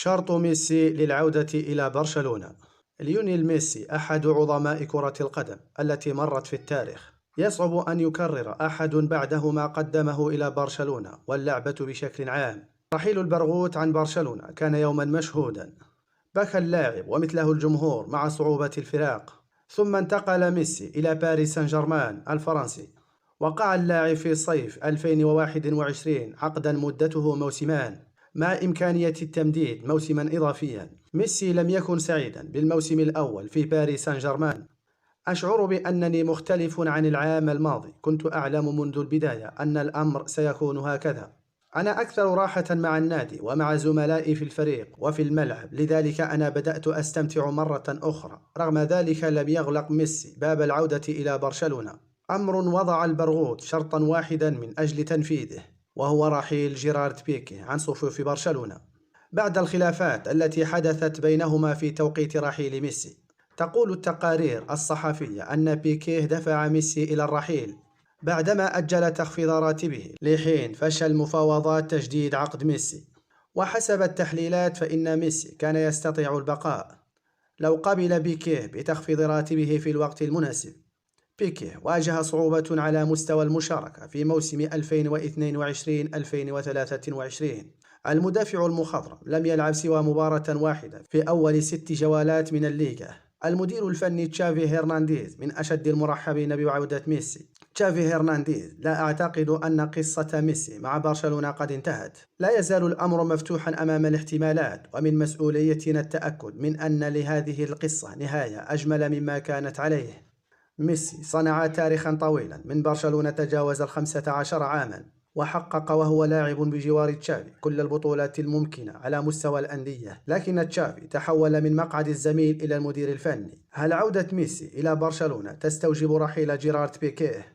شرط ميسي للعودة إلى برشلونة. ليونيل ميسي أحد عظماء كرة القدم التي مرت في التاريخ، يصعب أن يكرر أحد بعده ما قدمه إلى برشلونة واللعبة بشكل عام. رحيل البرغوث عن برشلونة كان يوما مشهودا، بكى اللاعب ومثله الجمهور مع صعوبة الفراق. ثم انتقل ميسي إلى باريس سان جيرمان الفرنسي، وقع اللاعب في صيف 2021 عقدا مدته موسمان مع إمكانية التمديد موسما إضافيا. ميسي لم يكن سعيدا بالموسم الأول في باريس سان جيرمان. أشعر بأنني مختلف عن العام الماضي، كنت أعلم منذ البداية أن الأمر سيكون هكذا. أنا أكثر راحة مع النادي ومع زملائي في الفريق وفي الملعب، لذلك أنا بدأت أستمتع مرة أخرى. رغم ذلك لم يغلق ميسي باب العودة إلى برشلونة، أمر وضع البرغوث شرطا واحدا من أجل تنفيذه، وهو رحيل جيرارد بيكي عن صفوف برشلونة بعد الخلافات التي حدثت بينهما في توقيت رحيل ميسي. تقول التقارير الصحفية أن بيكيه دفع ميسي إلى الرحيل بعدما أجل تخفيض راتبه لحين فشل مفاوضات تجديد عقد ميسي. وحسب التحليلات فإن ميسي كان يستطيع البقاء لو قبل بيكيه بتخفيض راتبه في الوقت المناسب. بيكيه واجه صعوبة على مستوى المشاركة في موسم 2022-2023. المدافع المخضرم لم يلعب سوى مباراة واحدة في أول 6 جولات من الليغا. المدير الفني تشافي هرنانديز من أشد المرحبين بعودة ميسي. تشافي هرنانديز: لا أعتقد أن قصة ميسي مع برشلونة قد انتهت. لا يزال الأمر مفتوحا أمام الاحتمالات، ومن مسؤوليتنا التأكد من أن لهذه القصة نهاية أجمل مما كانت عليه. ميسي صنع تاريخا طويلا من برشلونة تجاوز 15 عاما، وحقق وهو لاعب بجوار تشافي كل البطولات الممكنة على مستوى الأندية. لكن تشافي تحول من مقعد الزميل إلى المدير الفني. هل عودة ميسي إلى برشلونة تستوجب رحيل جيرارد بيكيه؟